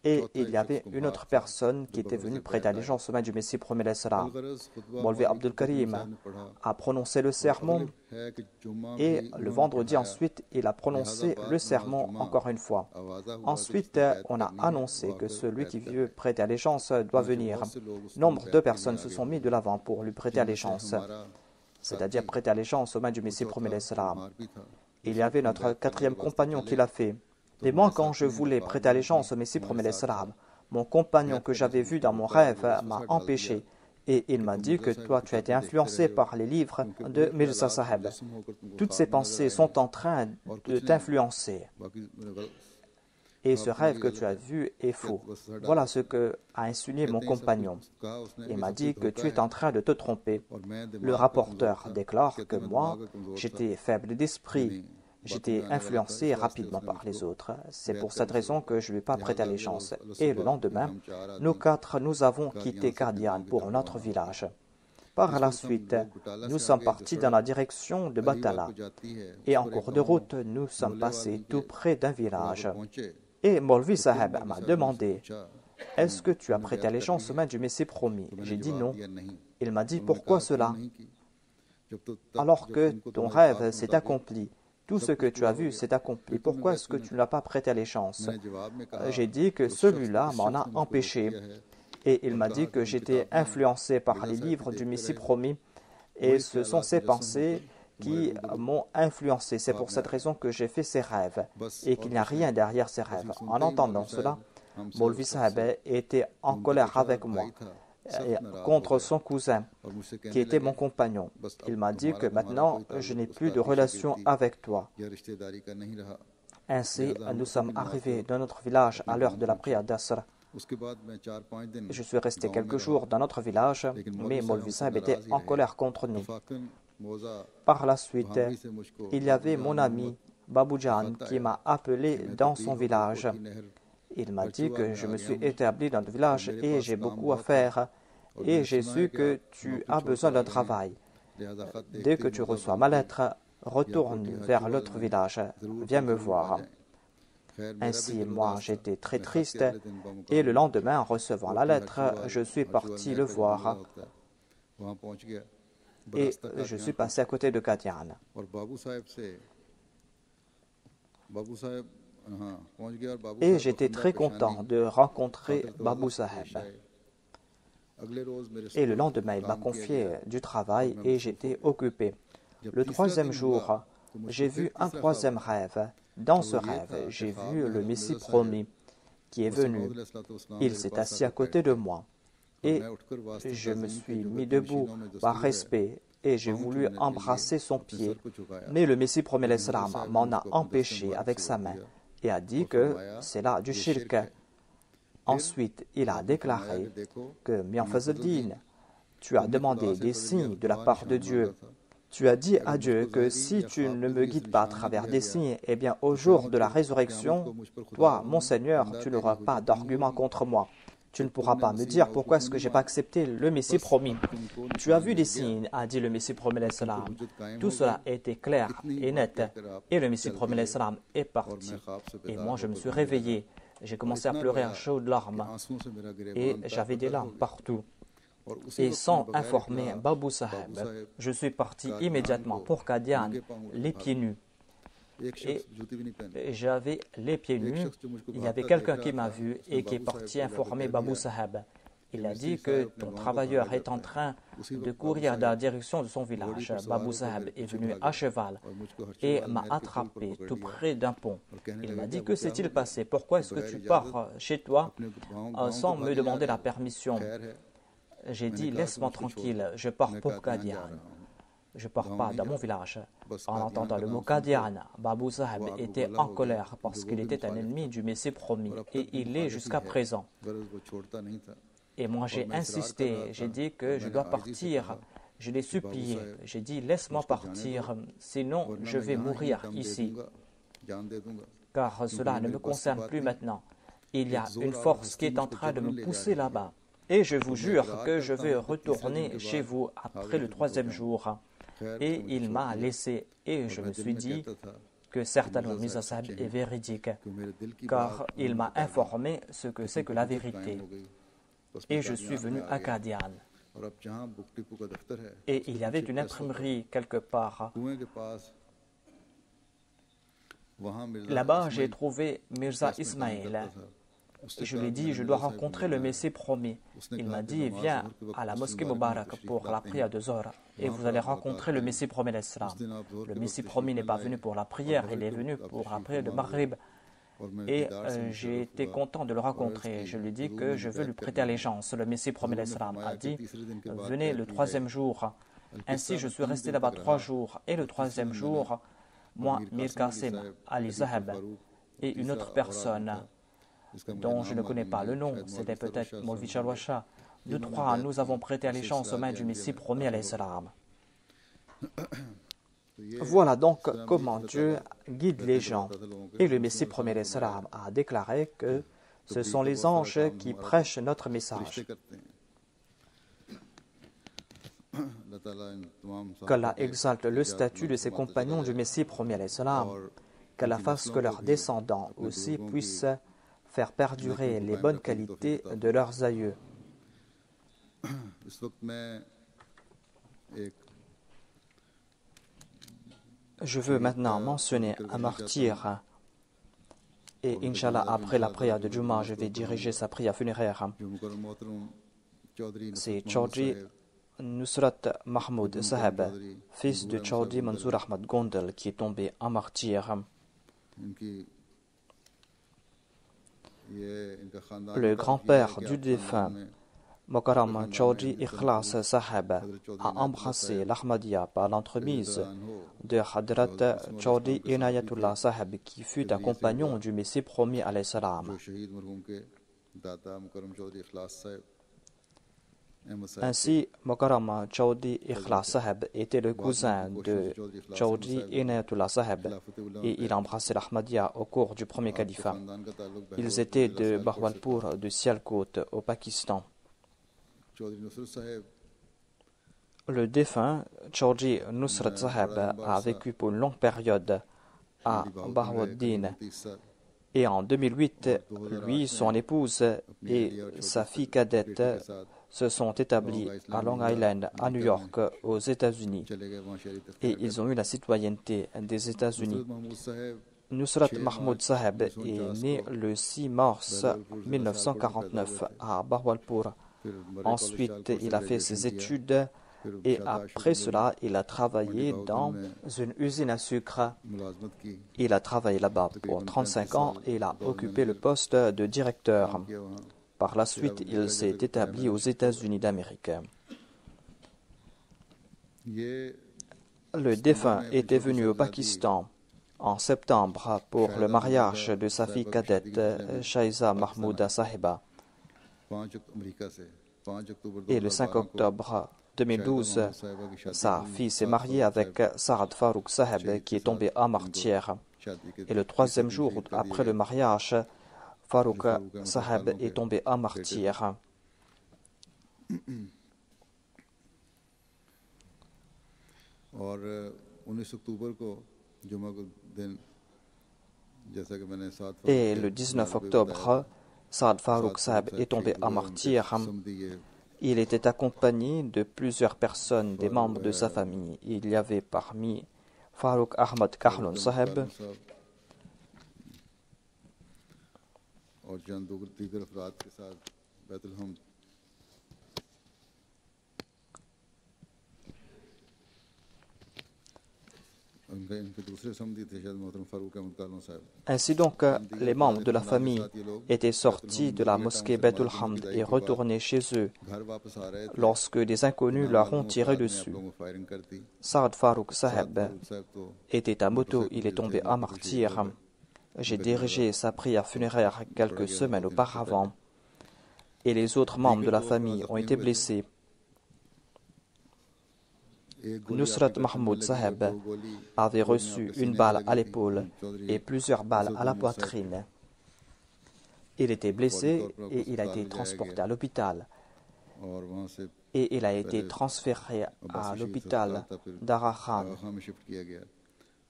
et il y avait une autre personne qui était venue prêter allégeance aux mains du Messie premier salam. Maulvi Abdul Karim a prononcé le sermon et le vendredi ensuite, il a prononcé le sermon encore une fois. Ensuite, on a annoncé que celui qui veut prêter allégeance doit venir. Nombre de personnes se sont mis de l'avant pour lui prêter allégeance, c'est-à-dire prêter allégeance aux mains du Messie premier salam. Il y avait notre 4e compagnon qui l'a fait. Mais moi, quand je voulais prêter allégeance au Messie premier salam, mon compagnon que j'avais vu dans mon rêve m'a empêché. Et il m'a dit que toi, tu as été influencé par les livres de Mirza Sahib. Toutes ces pensées sont en train de t'influencer. Et ce rêve que tu as vu est faux. Voilà ce que a insinué mon compagnon. Il m'a dit que tu es en train de te tromper. Le rapporteur déclare que moi, j'étais faible d'esprit. J'étais influencé rapidement par les autres. C'est pour cette raison que je ne lui ai pas prêté allégeance. Et le lendemain, nous 4, nous avons quitté Qadian pour notre village. Par la suite, nous sommes partis dans la direction de Batala. Et en cours de route, nous sommes passés tout près d'un village. Et Maulvi Sahib m'a demandé, « Est-ce que tu as prêté allégeance aux mains du Messie promis ?» J'ai dit non. Il m'a dit, « Pourquoi cela ?» Alors que ton rêve s'est accompli. Tout ce que tu as vu s'est accompli. Pourquoi est-ce que tu ne l'as pas prêté allégeance? J'ai dit que celui-là m'en a empêché. Et il m'a dit que j'étais influencé par les livres du Messie promis. Et ce sont ces pensées qui m'ont influencé. C'est pour cette raison que j'ai fait ces rêves. Et qu'il n'y a rien derrière ces rêves. En entendant cela, Maulvi Sahib était en colère avec moi. Contre son cousin, qui était mon compagnon. Il m'a dit que maintenant, je n'ai plus de relation avec toi. Ainsi, nous sommes arrivés dans notre village à l'heure de la prière d'Asr. Je suis resté quelques jours dans notre village, mais Maulvi Sahib était en colère contre nous. Par la suite, il y avait mon ami Baboujan qui m'a appelé dans son village. Il m'a dit que je me suis établi dans le village et j'ai beaucoup à faire et j'ai su que tu as besoin d'un travail. Dès que tu reçois ma lettre, retourne vers l'autre village, viens me voir. Ainsi, moi, j'étais très triste et le lendemain, en recevant la lettre, je suis parti le voir et je suis passé à côté de Qadian. Et j'étais très content de rencontrer Babou Sahib. Et le lendemain, il m'a confié du travail et j'étais occupé. Le 3e jour, j'ai vu un 3e rêve. Dans ce rêve, j'ai vu le Messie promis qui est venu. Il s'est assis à côté de moi et je me suis mis debout par respect et j'ai voulu embrasser son pied. Mais le Messie premier salam m'en a empêché avec sa main et a dit que c'est là du shirk. Ensuite, il a déclaré que Mian Fazl-Din, tu as demandé des signes de la part de Dieu. Tu as dit à Dieu que si tu ne me guides pas à travers des signes, eh bien au jour de la résurrection, toi, mon Seigneur, tu n'auras pas d'argument contre moi. tu ne pourras pas me dire pourquoi est-ce que je n'ai pas accepté le Messie promis. Tu as vu des signes, a dit le Messie promis alayhi salam. Tout cela était clair et net. Et le Messie promis alayhi salam est parti. Et moi, je me suis réveillé. J'ai commencé à pleurer à chaudes larmes. Et j'avais des larmes partout. Et sans informer Babou Saheb, je suis parti immédiatement pour Qadian, les pieds nus. Et j'avais les pieds nus. Il y avait quelqu'un qui m'a vu et qui est parti informer Babou Saheb. Il a dit que ton travailleur est en train de courir dans la direction de son village. Babou Saheb est venu à cheval et m'a attrapé tout près d'un pont. Il m'a dit, que s'est-il passé? Pourquoi est-ce que tu pars chez toi sans me demander la permission? J'ai dit, laisse-moi tranquille, je pars pour Qadian. Je ne pars pas dans mon village. En entendant le mot Qadian, Babou Saheb était en colère parce qu'il était un ennemi du Messie promis et il l'est jusqu'à présent. Et moi j'ai insisté, j'ai dit que je dois partir. Je l'ai supplié, j'ai dit laisse-moi partir, sinon je vais mourir ici. Car cela ne me concerne plus maintenant. Il y a une force qui est en train de me pousser là-bas. Et je vous jure que je vais retourner chez vous après le 3e jour. Et il m'a laissé et je me suis dit que certainement Mirza Saheb est véridique, car il m'a informé ce que c'est que la vérité. Et je suis venu à Qadian. Et il y avait une imprimerie quelque part. Là-bas, j'ai trouvé Mirza Ismail. Et je lui ai dit, je dois rencontrer le Messie promis. Il m'a dit, viens à la mosquée Mubarak pour la prière de Zohr et vous allez rencontrer le Messie promis l'Islam. Le Messie promis n'est pas venu pour la prière, il est venu pour la prière de Maghrib. Et j'ai été content de le rencontrer. Je lui ai dit que je veux lui prêter allégeance. Le Messie promis l'Islam a dit, venez le 3e jour. Ainsi, je suis resté là-bas 3 jours. Et le 3e jour, moi, Mir Qasim, Ali Zahab et une autre personne dont je ne connais pas le nom, c'était peut-être Maulvi Chalwasha. Deux, trois, nous avons prêté allégeance aux mains du Messie promis alayhi salam. Voilà donc comment Dieu guide les gens. Et le Messie promis alayhi salam a déclaré que ce sont les anges qui prêchent notre message. Qu'Allah exalte le statut de ses compagnons du Messie promis alayhi salam. Qu'Allah fasse que leurs descendants aussi puissent faire perdurer les bonnes qualités de leurs aïeux. Je veux maintenant mentionner un martyr et Inch'Allah après la prière de Juma je vais diriger sa prière funéraire. C'est Chaudhry Nusrat Mahmoud Saheb, fils de Chaudhry Manzoor Ahmad Gondal, qui est tombé en martyr. Le grand-père du défunt, Mokaram Chaudhry Ikhlas Saheb, a embrassé l'Ahmadiyya par l'entremise de Hadrat Chaudhry Inayatullah Saheb, qui fut un compagnon du Messie promis alayhi salam. Ainsi, Mokaram Chaudhry Ikhlas Saheb était le cousin de Chaudhry Inayatullah Saheb et il embrassait l'Ahmadiyya au cours du premier califat. Ils étaient de Bahawalpur, de Sialkot, au Pakistan. Le défunt Chaudhry Nusrat Saheb a vécu pour une longue période à Bahawuddin. Et en 2008, lui, son épouse et sa fille cadette se sont établis à Long Island, à New York, aux États-Unis. Et ils ont eu la citoyenneté des États-Unis. Nusrat Mahmoud Saheb est né le 6 mars 1949 à Bahawalpur. Ensuite, il a fait ses études et après cela, il a travaillé dans une usine à sucre. Il a travaillé là-bas pour 35 ans et il a occupé le poste de directeur. Par la suite, il s'est établi aux États-Unis d'Amérique. Le défunt était venu au Pakistan en septembre pour le mariage de sa fille cadette, Shaiza Mahmouda Sahiba. Et le 5 octobre 2012, sa fille s'est mariée avec Saad Farouk Saheb, qui est tombé en martyr. Et le 3e jour après le mariage, Farooq Saheb est tombé en martyr. और 19 अक्टूबर को जुमा को दिन जैसा कि मैंने साथ Et le 19 octobre, Saad Farooq Saheb est tombé en martyr. Il était accompagné de plusieurs personnes, des membres de sa famille. Il y avait parmi Farooq Ahmad Kahlon Saheb, और चंद दीगर अफराद के साथ बैतुल हम्द इनके दूसरे समधी थे शायद मोहतरम फारूक अहमद कालून साहब. Ainsi donc, les membres de la famille étaient sortis de la mosquée Baitul Hamd et retournés chez eux घर वापस आ रहे थे. lorsque des inconnus leur ont tiré dessus. लोगों फायरिंग कर दी. Saad Farooq Saheb साहब तो était à moto, il est tombé en martyr. J'ai dirigé sa prière funéraire quelques semaines auparavant et les autres membres de la famille ont été blessés. Nusrat Mahmoud Saheb avait reçu une balle à l'épaule et plusieurs balles à la poitrine. Il était blessé et il a été transporté à l'hôpital. और वहाँ से Et il a été transféré à l'hôpital d'Ara Khan. आखा में शिफ्ट किया गया.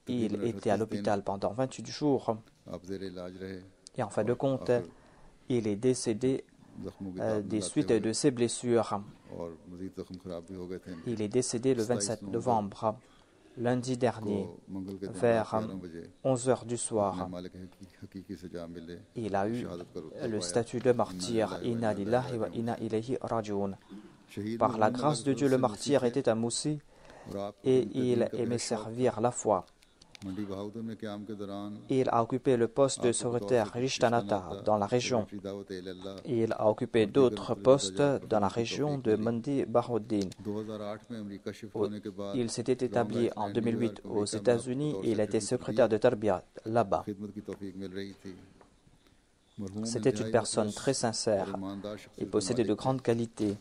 Il était à l'hôpital pendant 28 jours आप जेर इलाज रहे. et en fin de compte, il est décédé जख्मों की des suites de ses blessures. और मजीद जख्म खराब भी हो गए थे. Il est décédé le 27 novembre, lundi dernier, मंगल के दिन vers 11 बजे 11 heures du soir. मालिक हकीकी सजा मिले. Il a eu le statut de martyr. Inna lillahi wa inna ilayhi rajiun. शहीद Par la grâce de Dieu, le martyr était un moussi और आप et il aimait servir la foi. मंडी बहाउद्दीन में क़याम के दौरान Il a occupé le poste de secrétaire Rishtanata dans la région. दावत इल्लाह Il a occupé d'autres postes dans la région de Mandi Bahouddin. 2008 में America shift होने के बाद Il s'était établi en 2008 aux États-Unis et il était secrétaire de Tarbiyat là-bas. खिदमत की तौफीक मिल रही थी. मरहूम C'était une personne très sincère. ईमानदार Il शख्सियत possédait de grandes qualités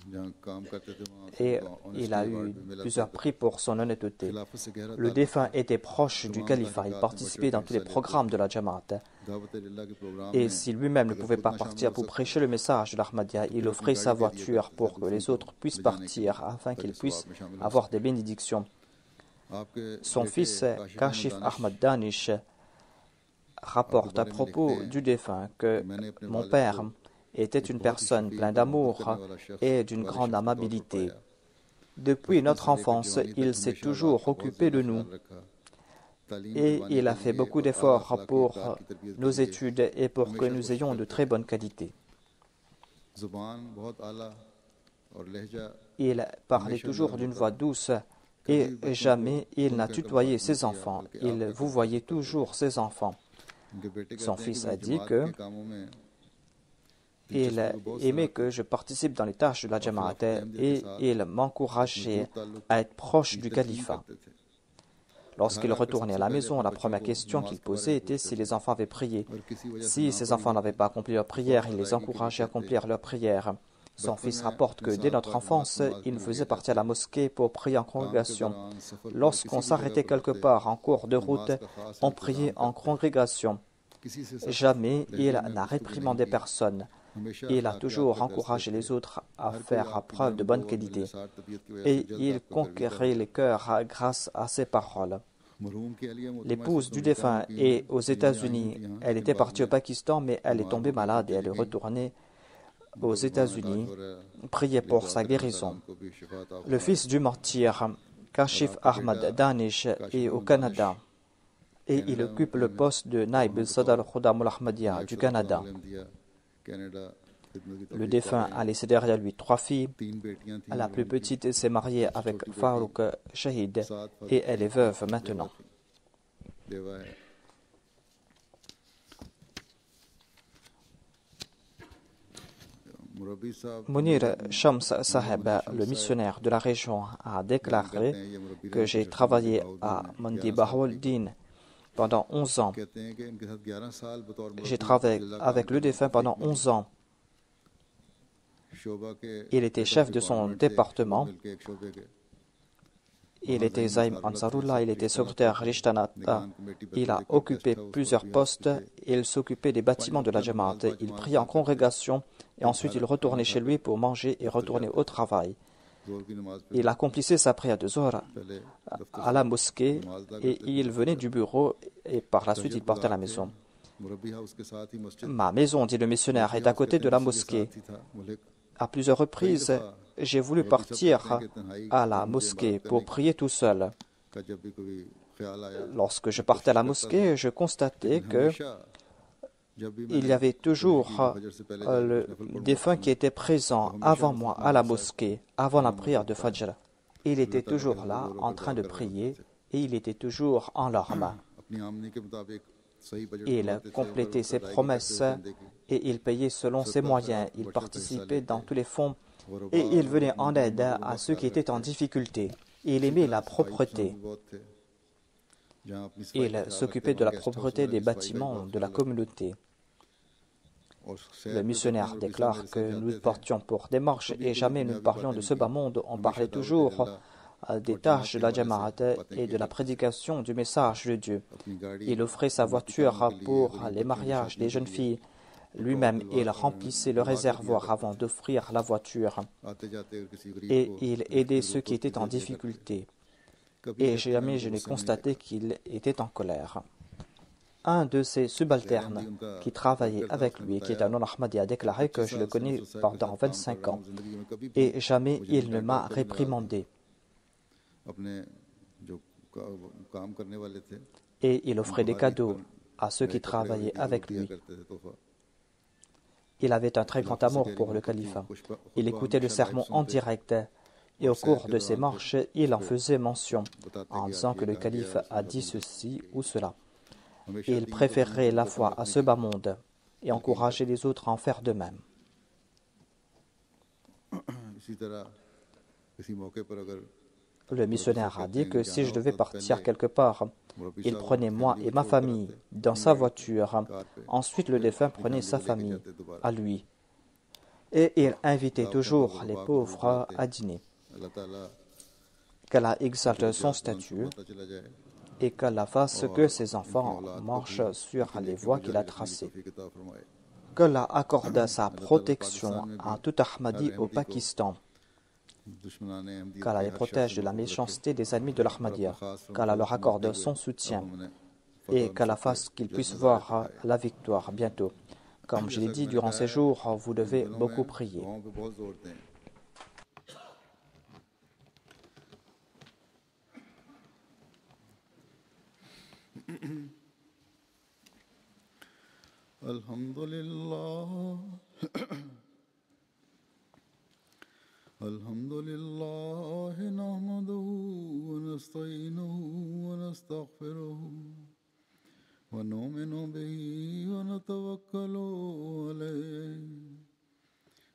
जहाँ काम करते थे वहाँ et उनको il a honesty eu award भी मिला. plusieurs prix pour son honnêteté. खिलाफत से गहरा Le défunt était proche du califat. Il participait dans tous les programmes de la Jamaat. दावत इल्लाह के प्रोग्राम Et में si lui-même ne pouvait pas partir pour prêcher le message de l'Ahmadiyya, il offrait sa voiture pour que les autres puissent partir afin qu'ils puissent avoir des bénédictions. आपके Son fils, Kashif Ahmad Danish, rapporte à propos du défunt que mon père était une personne pleine d'amour et d'une grande amabilité. Depuis notre enfance, il s'est toujours occupé de nous et il a fait beaucoup d'efforts pour nos études et pour que nous ayons de très bonnes qualités. जुबान बहुत आला और लहजा Il parlait toujours d'une voix douce et jamais il n'a tutoyé ses enfants. Il vous voyait toujours ses enfants. उनके बेटे Son कहते हैं fils कि a मैं dit जमात que के कामों में il aimait que je participe dans les tâches de la Jamaat et il m'encourageait à être proche du califat. करते थे. Lorsqu'il retournait à la maison, la première question qu'il posait était si les enfants avaient prié. Si ces enfants n'avaient pas accompli leur prière, il les encourageait à accomplir leur prière. Son fils rapporte que dès notre enfance, il nous faisait partir à la mosquée pour prier en congrégation. Lorsqu'on s'arrêtait quelque part en cours de route, on priait en congrégation. किसी से Jamais il n'a réprimandé personne. हमेशा Il a toujours encouragé les autres à faire preuve de bonne qualité. Et il conquérait les cœurs grâce à ses paroles. मरहूम की अलिया L'épouse du défunt est aux États-Unis. Elle était partie au Pakistan, mais elle est tombée malade et elle est retournée aux États-Unis. Priez pour sa guérison. को भी शिफात आप Le fils du martyr, Kashif Ahmad Danish, est au Canada et il occupe le poste de Naib Sadr Khudam al-Ahmadiyya du Canada. दिया. कनाडा खिदमत की Le défunt a laissé derrière lui 3 filles. 3 बेटियां थीं. La plus petite s'est mariée avec Farouk Shahid et elle est veuve maintenant. देवा है. मुरब्बी साहब Munir Shams Saheb, le missionnaire de la région, a déclaré que j'ai travaillé à Mandi Bahouddin pendant 11 ans. कहते हैं कि इनके साथ 11 साल बतौर J'ai travaillé avec le défunt pendant 11 ans. शोभा के Il était chef de son département मिलके एक शोबे के Il était Zaim Ansarullah, il était secrétaire Rishtanata. Il a occupé plusieurs postes. Il s'occupait des bâtiments de la Jamaat. Il priait en congrégation et ensuite il retournait chez lui pour manger et retourner au travail. Il accomplissait sa prière de Zohar à la mosquée et il venait du bureau et par la suite il partait à la maison. Ma maison, dit le missionnaire, est à côté de la mosquée. À plusieurs reprises, j'ai voulu partir à la mosquée pour prier tout seul. Lorsque je partais à la mosquée, je constatais que il y avait toujours le défunt qui était présent avant moi à la mosquée, avant la prière de Fajr. Il était toujours là, en train de prier, et il était toujours en larmes. Il complétait ses promesses et il payait selon ses moyens. Il participait dans tous les fonds et il venait en aide à ceux qui étaient en difficulté. Il aimait la propreté. Il s'occupait de la propreté des bâtiments de la communauté. Le missionnaire déclare que nous partions pour des marches et jamais nous ne parlions de ce bas monde. On parlait toujours des tâches de la Jamaat et de la prédication du message de Dieu. Il offrait sa voiture pour les mariages des jeunes filles. Lui-même, il remplissait le réservoir avant d'offrir la voiture. Et il aidait ceux qui étaient en difficulté. Et jamais je n'ai constaté qu'il était en colère. Un de ses subalternes qui travaillait avec lui, qui est un non-Ahmadi, a déclaré que je le connais pendant 25 ans et jamais il ne m'a réprimandé. Et il offrait des cadeaux à ceux qui travaillaient avec lui. Il avait un très grand amour pour le calife. Il écoutait le sermon en direct et au cours de ses marches, il en faisait mention en disant que le calife a dit ceci ou cela. Il préférerait la foi à ce bas monde et encourageait les autres à en faire de même. Le missionnaire a dit que si je devais partir quelque part, il prenait moi et ma famille dans sa voiture. Ensuite, le défunt prenait sa famille à lui. Et il invitait toujours les pauvres à dîner. Qu'Allah exalte son statut et qu'Allah fasse que ses enfants marchent sur les voies qu'il a tracées. Qu'Allah accorde sa protection à tout Ahmadi au Pakistan. Qu'Allah les protège de la méchanceté des ennemis de l'Ahmadiyya. Qu'Allah leur accorde son soutien et qu'Allah fasse qu'ils puissent voir la victoire bientôt. Comme je l'ai dit durant ces jours, vous devez beaucoup prier. Alhamdulillah. Alhamdulillah, nahmaduhu wa nasta'inuhu wa nastaghfiruhu wa nu'minu bihi wa natawakkalu alayhi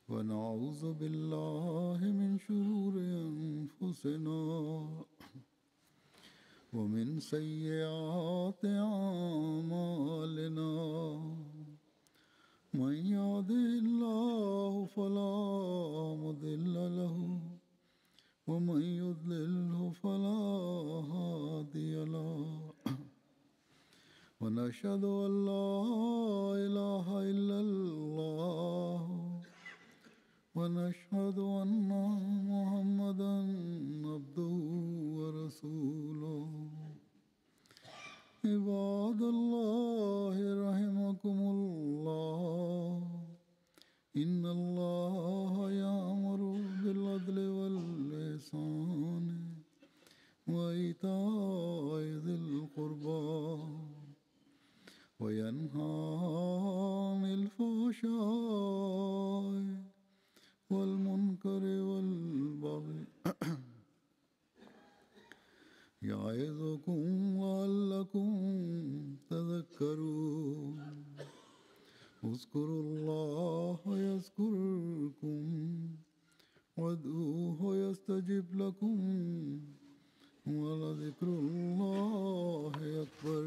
wa na'udhu billahi min shururi anfusina wa min sayyiati a'malina. من يهده الله فلا مضل له ومن يضلله فلا هادي له ونشهد أن لا إله إلا الله ونشهد أن محمدا عبده ورسوله عباد الله رحمكم الله إن الله يأمر بالعدل والإحسان وإيتاء ذي القربى وينهى عن الفحشاء والمنكر والبغي يعظكم لعلكم تذكرون اذكروا الله يذكركم وادعوه يستجب لكم ولذكر الله أكبر